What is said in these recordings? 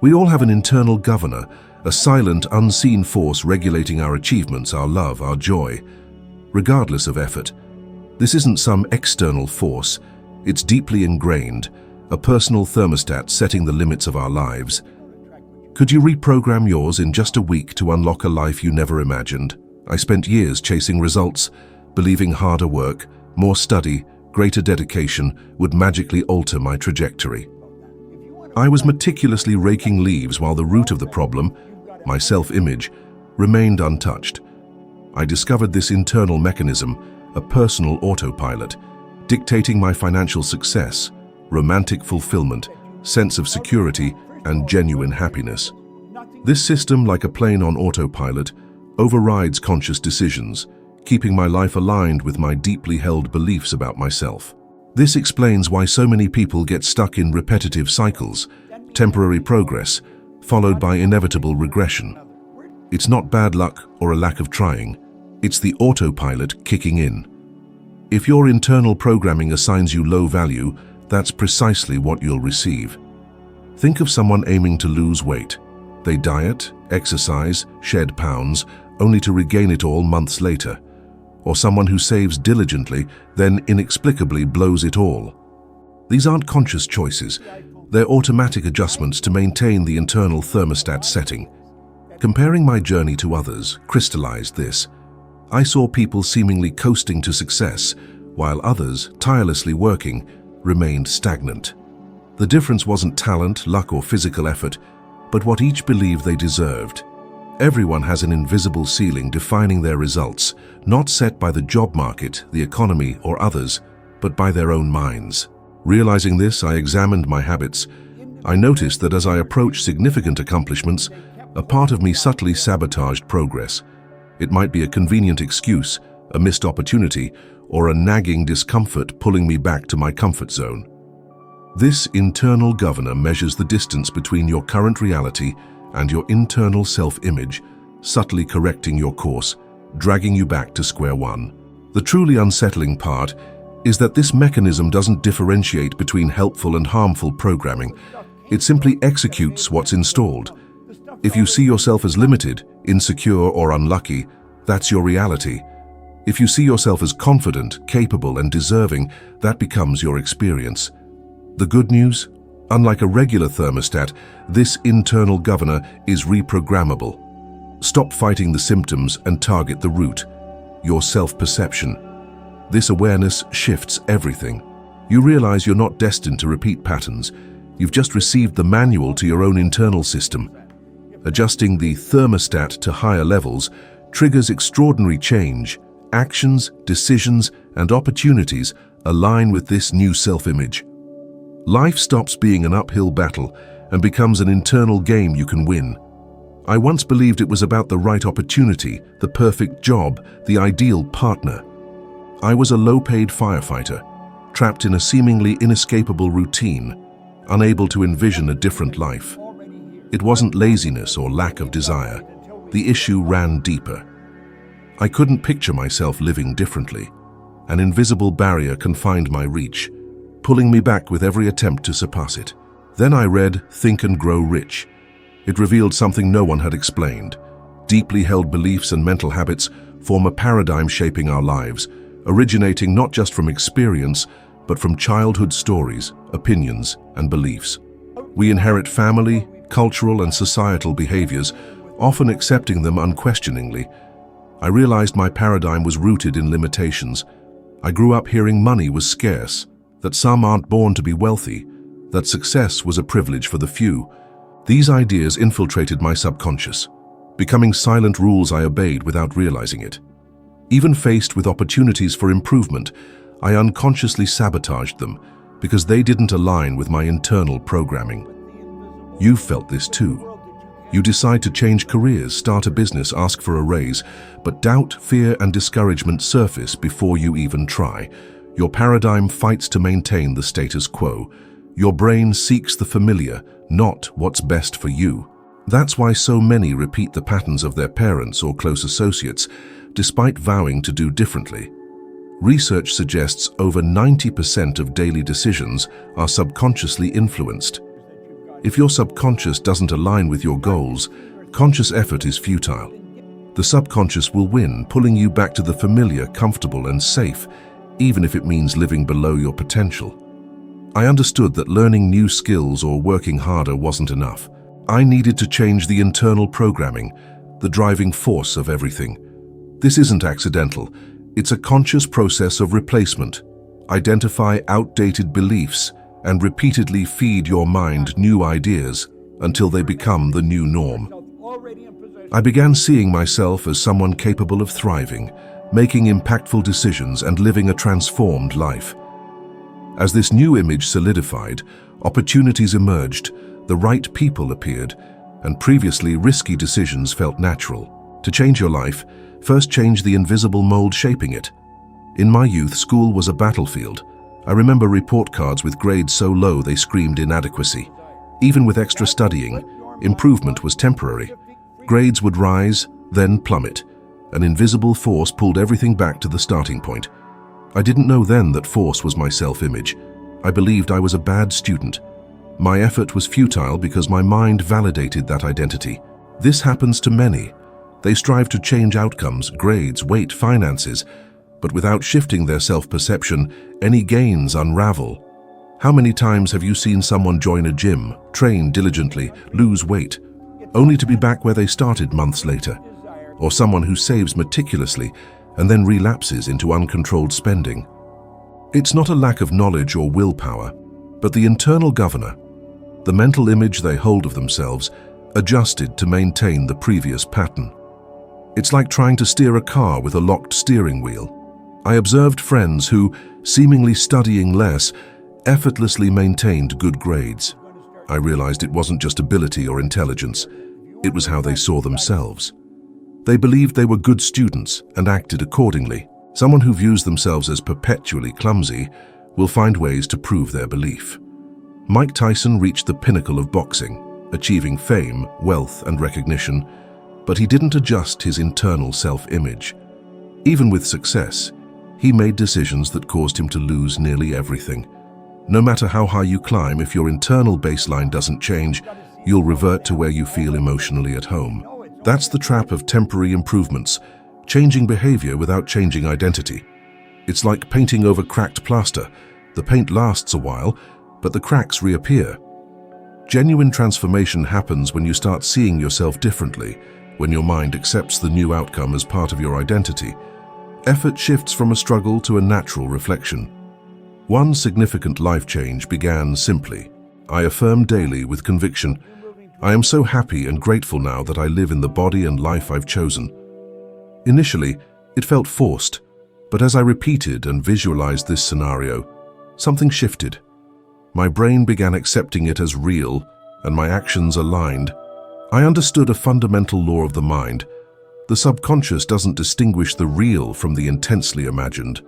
We all have an internal governor, a silent, unseen force regulating our achievements, our love, our joy, regardless of effort. This isn't some external force. It's deeply ingrained, a personal thermostat setting the limits of our lives. Could you reprogram yours in just a week to unlock a life you never imagined? I spent years chasing results, believing harder work, more study, greater dedication would magically alter my trajectory. I was meticulously raking leaves while the root of the problem, my self-image, remained untouched. I discovered this internal mechanism, a personal autopilot, dictating my financial success, romantic fulfillment, sense of security, and genuine happiness. This system, like a plane on autopilot, overrides conscious decisions, keeping my life aligned with my deeply held beliefs about myself. This explains why so many people get stuck in repetitive cycles, temporary progress, followed by inevitable regression. It's not bad luck or a lack of trying, it's the autopilot kicking in. If your internal programming assigns you low value, that's precisely what you'll receive. Think of someone aiming to lose weight. They diet, exercise, shed pounds, only to regain it all months later. Or someone who saves diligently, then inexplicably blows it all. These aren't conscious choices. They're automatic adjustments to maintain the internal thermostat setting. Comparing my journey to others crystallized this. I saw people seemingly coasting to success, while others, tirelessly working, remained stagnant. The difference wasn't talent, luck, or physical effort, but what each believed they deserved. Everyone has an invisible ceiling defining their results, not set by the job market, the economy, or others, but by their own minds. Realizing this, I examined my habits. I noticed that as I approached significant accomplishments, a part of me subtly sabotaged progress. It might be a convenient excuse, a missed opportunity, or a nagging discomfort pulling me back to my comfort zone. This internal governor measures the distance between your current reality and your internal self-image, subtly correcting your course, dragging you back to square one. The truly unsettling part is that this mechanism doesn't differentiate between helpful and harmful programming. It simply executes what's installed. If you see yourself as limited, insecure, or unlucky, that's your reality. If you see yourself as confident, capable, and deserving, that becomes your experience. The good news? Unlike a regular thermostat, this internal governor is reprogrammable. Stop fighting the symptoms and target the root, your self-perception. This awareness shifts everything. You realize you're not destined to repeat patterns. You've just received the manual to your own internal system. Adjusting the thermostat to higher levels triggers extraordinary change. Actions, decisions, and opportunities align with this new self-image. Life stops being an uphill battle and becomes an internal game you can win. I once believed it was about the right opportunity, the perfect job, the ideal partner. I was a low-paid firefighter, trapped in a seemingly inescapable routine, unable to envision a different life. It wasn't laziness or lack of desire. The issue ran deeper. I couldn't picture myself living differently. An invisible barrier confined my reach, pulling me back with every attempt to surpass it. Then I read Think and Grow Rich. It revealed something no one had explained. Deeply held beliefs and mental habits form a paradigm shaping our lives, originating not just from experience, but from childhood stories, opinions, and beliefs. We inherit family, cultural, and societal behaviors, often accepting them unquestioningly. I realized my paradigm was rooted in limitations. I grew up hearing money was scarce, that some aren't born to be wealthy, that success was a privilege for the few. These ideas infiltrated my subconscious, becoming silent rules I obeyed without realizing it. Even faced with opportunities for improvement, I unconsciously sabotaged them because they didn't align with my internal programming. You've felt this too. You decide to change careers, start a business, ask for a raise, but doubt, fear, and discouragement surface before you even try. Your paradigm fights to maintain the status quo. Your brain seeks the familiar, not what's best for you. That's why so many repeat the patterns of their parents or close associates, despite vowing to do differently. Research suggests over 90% of daily decisions are subconsciously influenced. If your subconscious doesn't align with your goals, conscious effort is futile. The subconscious will win, pulling you back to the familiar, comfortable, and safe, even if it means living below your potential. I understood that learning new skills or working harder wasn't enough. I needed to change the internal programming, the driving force of everything. This isn't accidental. It's a conscious process of replacement. Identify outdated beliefs and repeatedly feed your mind new ideas until they become the new norm. I began seeing myself as someone capable of thriving, making impactful decisions and living a transformed life. As this new image solidified, opportunities emerged, the right people appeared, and previously risky decisions felt natural. To change your life, first change the invisible mold shaping it. In my youth, school was a battlefield. I remember report cards with grades so low they screamed inadequacy. Even with extra studying, improvement was temporary. Grades would rise, then plummet. An invisible force pulled everything back to the starting point. I didn't know then that force was my self-image. I believed I was a bad student. My effort was futile because my mind validated that identity. This happens to many. They strive to change outcomes, grades, weight, finances, but without shifting their self-perception, any gains unravel. How many times have you seen someone join a gym, train diligently, lose weight, only to be back where they started months later? Or someone who saves meticulously and then relapses into uncontrolled spending? It's not a lack of knowledge or willpower, but the internal governor, the mental image they hold of themselves, adjusted to maintain the previous pattern. It's like trying to steer a car with a locked steering wheel. I observed friends who, seemingly studying less, effortlessly maintained good grades. I realized it wasn't just ability or intelligence, it was how they saw themselves. They believed they were good students and acted accordingly. Someone who views themselves as perpetually clumsy will find ways to prove their belief. Mike Tyson reached the pinnacle of boxing, achieving fame, wealth, and recognition, but he didn't adjust his internal self-image. Even with success, he made decisions that caused him to lose nearly everything. No matter how high you climb, if your internal baseline doesn't change, you'll revert to where you feel emotionally at home. That's the trap of temporary improvements, changing behavior without changing identity. It's like painting over cracked plaster. The paint lasts a while, but the cracks reappear. Genuine transformation happens when you start seeing yourself differently, when your mind accepts the new outcome as part of your identity. Effort shifts from a struggle to a natural reflection. One significant life change began simply. I affirm daily with conviction, I am so happy and grateful now that I live in the body and life I've chosen. Initially, it felt forced, but as I repeated and visualized this scenario, something shifted. My brain began accepting it as real, and my actions aligned. I understood a fundamental law of the mind. The subconscious doesn't distinguish the real from the intensely imagined.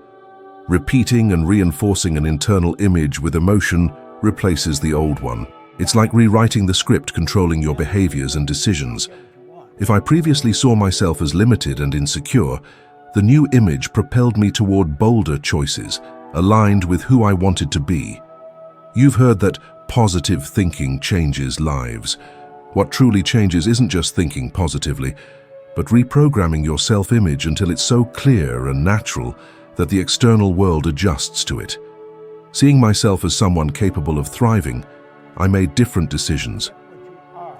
Repeating and reinforcing an internal image with emotion replaces the old one. It's like rewriting the script controlling your behaviors and decisions. If I previously saw myself as limited and insecure, the new image propelled me toward bolder choices, aligned with who I wanted to be. You've heard that positive thinking changes lives. What truly changes isn't just thinking positively, but reprogramming your self-image until it's so clear and natural that the external world adjusts to it. Seeing myself as someone capable of thriving, I made different decisions.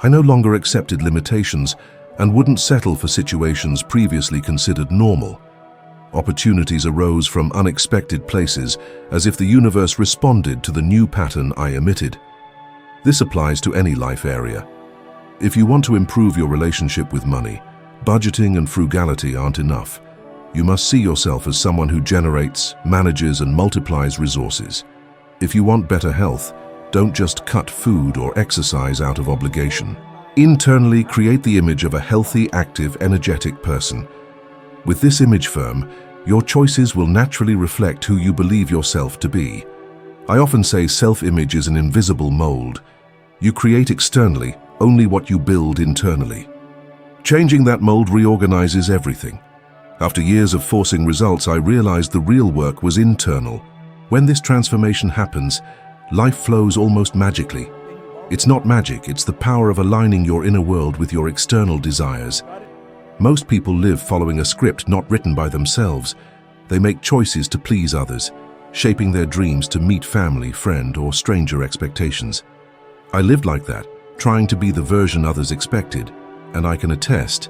I no longer accepted limitations and wouldn't settle for situations previously considered normal. Opportunities arose from unexpected places, as if the universe responded to the new pattern I emitted. This applies to any life area. If you want to improve your relationship with money, budgeting and frugality aren't enough. You must see yourself as someone who generates, manages, and multiplies resources. If you want better health, don't just cut food or exercise out of obligation. Internally, create the image of a healthy, active, energetic person. With this image firm, your choices will naturally reflect who you believe yourself to be. I often say self-image is an invisible mold. You create externally only what you build internally. Changing that mold reorganizes everything. After years of forcing results, I realized the real work was internal. When this transformation happens, life flows almost magically. It's not magic, it's the power of aligning your inner world with your external desires. Most people live following a script not written by themselves. They make choices to please others, shaping their dreams to meet family, friend, or stranger expectations. I lived like that, trying to be the version others expected, and I can attest,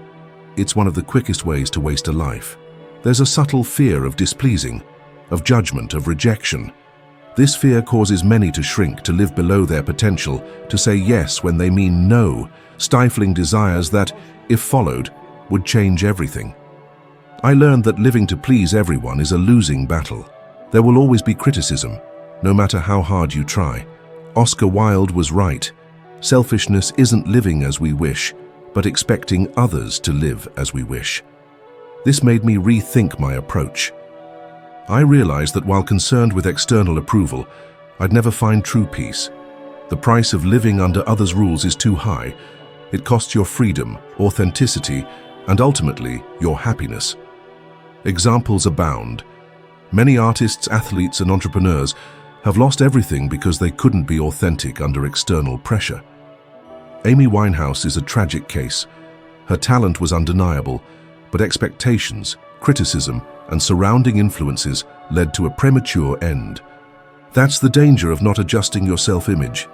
it's one of the quickest ways to waste a life. There's a subtle fear of displeasing, of judgment, of rejection. This fear causes many to shrink, to live below their potential, to say yes when they mean no, stifling desires that, if followed, would change everything. I learned that living to please everyone is a losing battle. There will always be criticism, no matter how hard you try. Oscar Wilde was right. Selfishness isn't living as we wish, but expecting others to live as we wish. This made me rethink my approach. I realized that while concerned with external approval, I'd never find true peace. The price of living under others' rules is too high. It costs your freedom, authenticity, and ultimately, your happiness. Examples abound. Many artists, athletes, and entrepreneurs have lost everything because they couldn't be authentic under external pressure. Amy Winehouse is a tragic case. Her talent was undeniable, but expectations, criticism, and surrounding influences led to a premature end. That's the danger of not adjusting your self-image.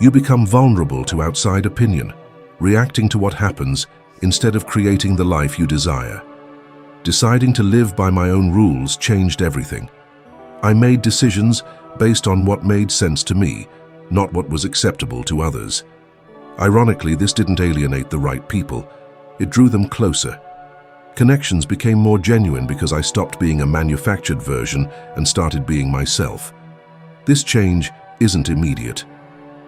You become vulnerable to outside opinion, reacting to what happens instead of creating the life you desire. Deciding to live by my own rules changed everything. I made decisions based on what made sense to me, not what was acceptable to others. Ironically, this didn't alienate the right people. It drew them closer. Connections became more genuine because I stopped being a manufactured version and started being myself. This change isn't immediate.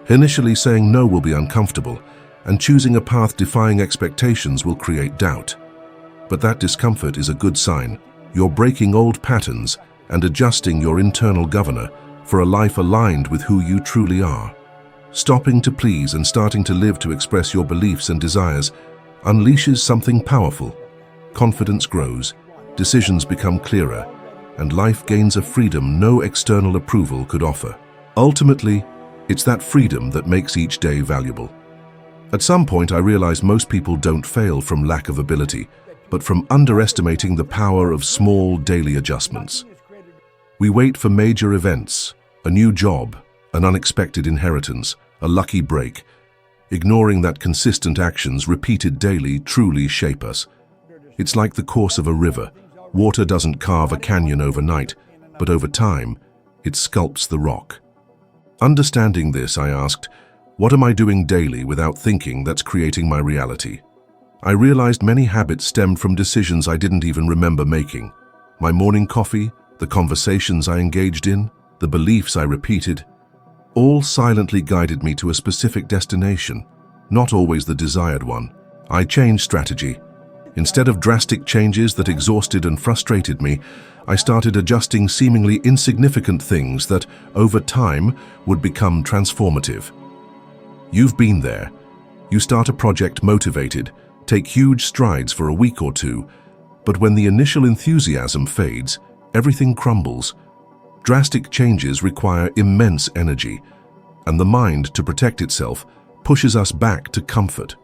Initially, saying no will be uncomfortable, and choosing a path defying expectations will create doubt. But that discomfort is a good sign. You're breaking old patterns and adjusting your internal governor for a life aligned with who you truly are. Stopping to please and starting to live to express your beliefs and desires unleashes something powerful. Confidence grows, decisions become clearer, and life gains a freedom no external approval could offer. Ultimately, it's that freedom that makes each day valuable. At some point, I realized most people don't fail from lack of ability, but from underestimating the power of small daily adjustments. We wait for major events, a new job, an unexpected inheritance, a lucky break, ignoring that consistent actions repeated daily truly shape us. It's like the course of a river. Water doesn't carve a canyon overnight, but over time, it sculpts the rock. Understanding this, I asked, what am I doing daily without thinking that's creating my reality? I realized many habits stemmed from decisions I didn't even remember making. My morning coffee, the conversations I engaged in, the beliefs I repeated, all silently guided me to a specific destination, not always the desired one. I changed strategy. Instead of drastic changes that exhausted and frustrated me, I started adjusting seemingly insignificant things that, over time, would become transformative. You've been there. You start a project motivated, take huge strides for a week or two, but when the initial enthusiasm fades, everything crumbles. Drastic changes require immense energy, and the mind, to protect itself, pushes us back to comfort.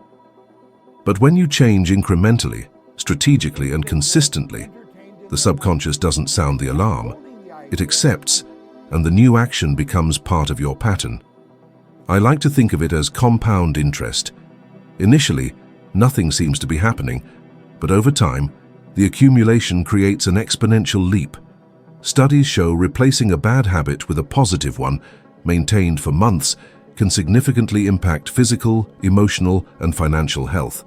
But when you change incrementally, strategically, and consistently, the subconscious doesn't sound the alarm. It accepts, and the new action becomes part of your pattern. I like to think of it as compound interest. Initially, nothing seems to be happening, but over time, the accumulation creates an exponential leap. Studies show replacing a bad habit with a positive one, maintained for months, can significantly impact physical, emotional, and financial health.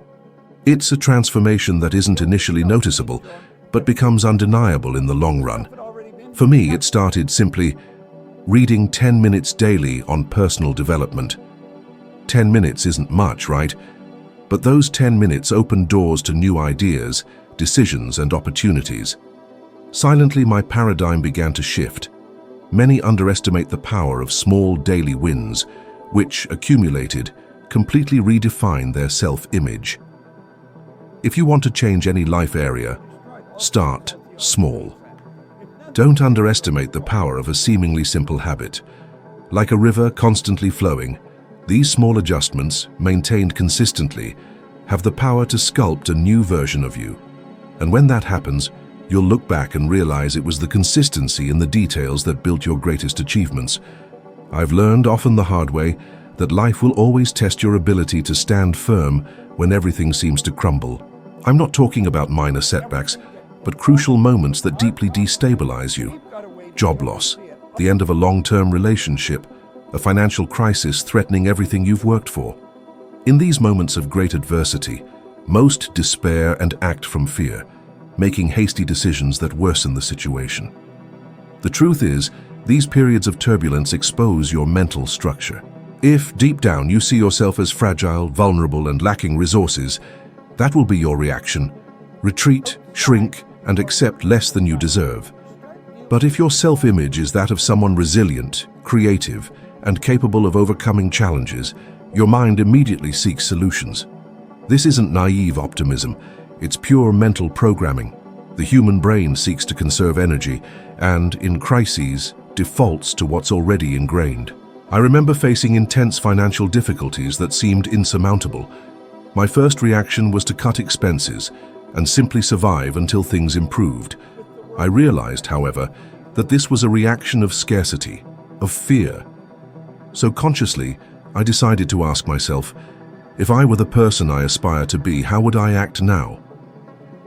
It's a transformation that isn't initially noticeable, but becomes undeniable in the long run. For me, it started simply reading 10 minutes daily on personal development. 10 minutes isn't much, right? But those 10 minutes opened doors to new ideas, decisions, and opportunities. Silently, my paradigm began to shift. Many underestimate the power of small daily wins, which, accumulated, completely redefine their self-image. If you want to change any life area, start small. Don't underestimate the power of a seemingly simple habit. Like a river constantly flowing, These small adjustments, maintained consistently, have the power to sculpt a new version of you. And when that happens, you'll look back and realize it was the consistency in the details that built your greatest achievements. I've learned, often the hard way, that life will always test your ability to stand firm when everything seems to crumble. I'm not talking about minor setbacks, but crucial moments that deeply destabilize you. Job loss, the end of a long-term relationship, a financial crisis threatening everything you've worked for. In these moments of great adversity, most despair and act from fear, making hasty decisions that worsen the situation. The truth is, these periods of turbulence expose your mental structure. If, deep down, you see yourself as fragile, vulnerable, and lacking resources, that will be your reaction. Retreat, shrink, and accept less than you deserve. But if your self-image is that of someone resilient, creative, and capable of overcoming challenges, your mind immediately seeks solutions. This isn't naive optimism, it's pure mental programming. The human brain seeks to conserve energy and, in crises, defaults to what's already ingrained. I remember facing intense financial difficulties that seemed insurmountable. My first reaction was to cut expenses and simply survive until things improved. I realized, however, that this was a reaction of scarcity, of fear. So consciously, I decided to ask myself, if I were the person I aspire to be, how would I act now?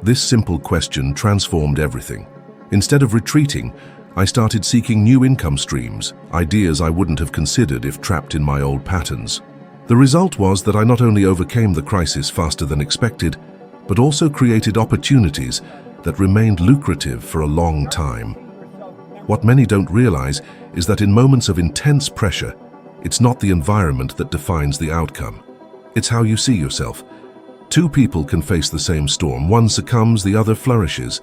This simple question transformed everything. Instead of retreating, I started seeking new income streams, ideas I wouldn't have considered if trapped in my old patterns. The result was that I not only overcame the crisis faster than expected, but also created opportunities that remained lucrative for a long time. What many don't realize is that in moments of intense pressure, it's not the environment that defines the outcome. It's how you see yourself. Two people can face the same storm. One succumbs, the other flourishes.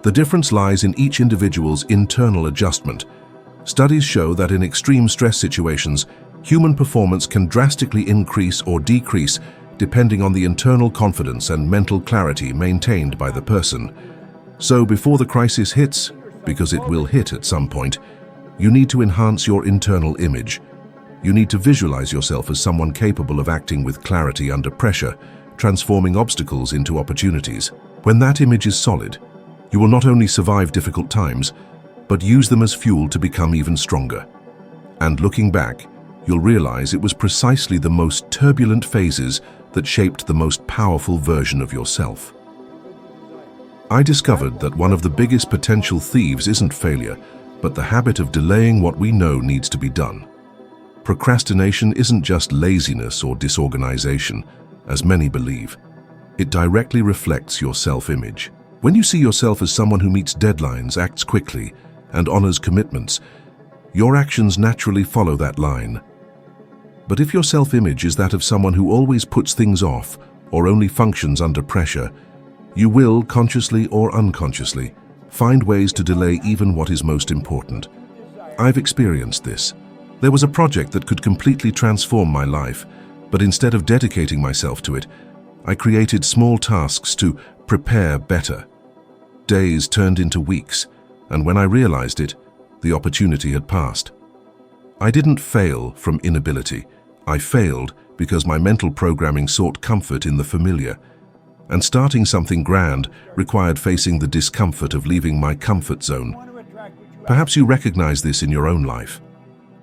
The difference lies in each individual's internal adjustment. Studies show that in extreme stress situations, human performance can drastically increase or decrease depending on the internal confidence and mental clarity maintained by the person. So before the crisis hits, because it will hit at some point, you need to enhance your internal image. You need to visualize yourself as someone capable of acting with clarity under pressure, transforming obstacles into opportunities. When that image is solid, you will not only survive difficult times, but use them as fuel to become even stronger. And looking back, you'll realize it was precisely the most turbulent phases that shaped the most powerful version of yourself. I discovered that one of the biggest potential thieves isn't failure, but the habit of delaying what we know needs to be done. Procrastination isn't just laziness or disorganization, as many believe. It directly reflects your self-image. When you see yourself as someone who meets deadlines, acts quickly, and honors commitments, your actions naturally follow that line. But if your self-image is that of someone who always puts things off or only functions under pressure, you will, consciously or unconsciously, find ways to delay even what is most important. I've experienced this. There was a project that could completely transform my life, but instead of dedicating myself to it, I created small tasks to prepare better. Days turned into weeks, and when I realized it, the opportunity had passed. I didn't fail from inability. I failed because my mental programming sought comfort in the familiar, and starting something grand required facing the discomfort of leaving my comfort zone. Perhaps you recognize this in your own life.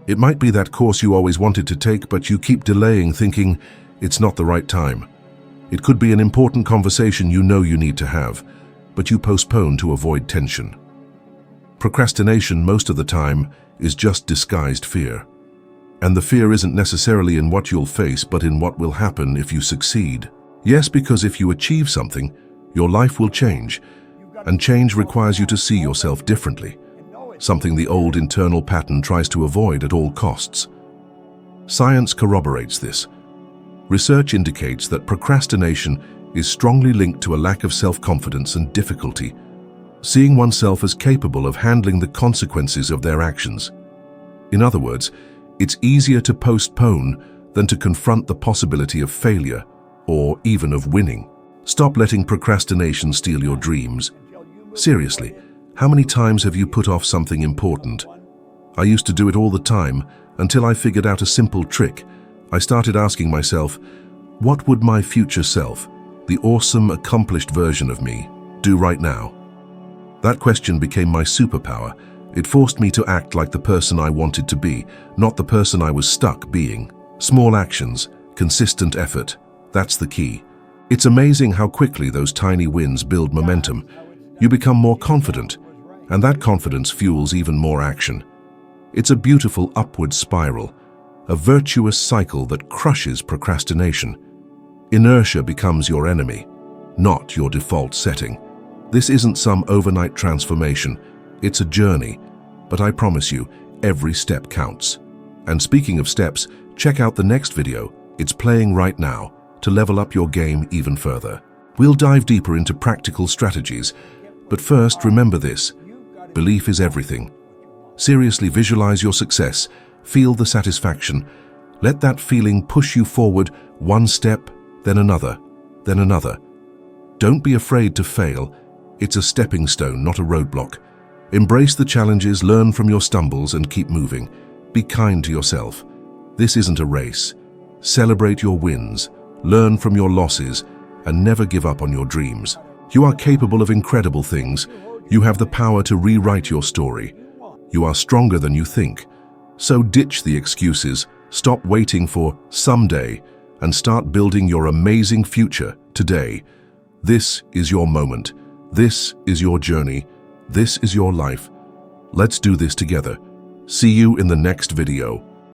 It might be that course you always wanted to take, but you keep delaying, thinking it's not the right time. It could be an important conversation you know you need to have, but you postpone to avoid tension. Procrastination, most of the time, is just disguised fear. And the fear isn't necessarily in what you'll face, but in what will happen if you succeed. Yes, because if you achieve something, your life will change, and change requires you to see yourself differently, something the old internal pattern tries to avoid at all costs. Science corroborates this. Research indicates that procrastination is strongly linked to a lack of self-confidence and difficulty, seeing oneself as capable of handling the consequences of their actions. In other words, it's easier to postpone than to confront the possibility of failure or even of winning. Stop letting procrastination steal your dreams. Seriously, how many times have you put off something important? I used to do it all the time until I figured out a simple trick. I started asking myself, what would my future self, the awesome, accomplished version of me, do right now? That question became my superpower. It forced me to act like the person I wanted to be, not the person I was stuck being. Small actions, consistent effort, that's the key. It's amazing how quickly those tiny wins build momentum. You become more confident, and that confidence fuels even more action. It's a beautiful upward spiral, a virtuous cycle that crushes procrastination. Inertia becomes your enemy, not your default setting. This isn't some overnight transformation, it's a journey, but I promise you, every step counts. And speaking of steps, check out the next video, it's playing right now, to level up your game even further. We'll dive deeper into practical strategies, but first remember this, belief is everything. Seriously visualize your success, feel the satisfaction, let that feeling push you forward one step, then another, then another. Don't be afraid to fail, it's a stepping stone, not a roadblock. Embrace the challenges, learn from your stumbles, and keep moving. Be kind to yourself. This isn't a race. Celebrate your wins, learn from your losses, and never give up on your dreams. You are capable of incredible things. You have the power to rewrite your story. You are stronger than you think. So ditch the excuses, stop waiting for someday, and start building your amazing future today. This is your moment. This is your journey. This is your life. Let's do this together. See you in the next video.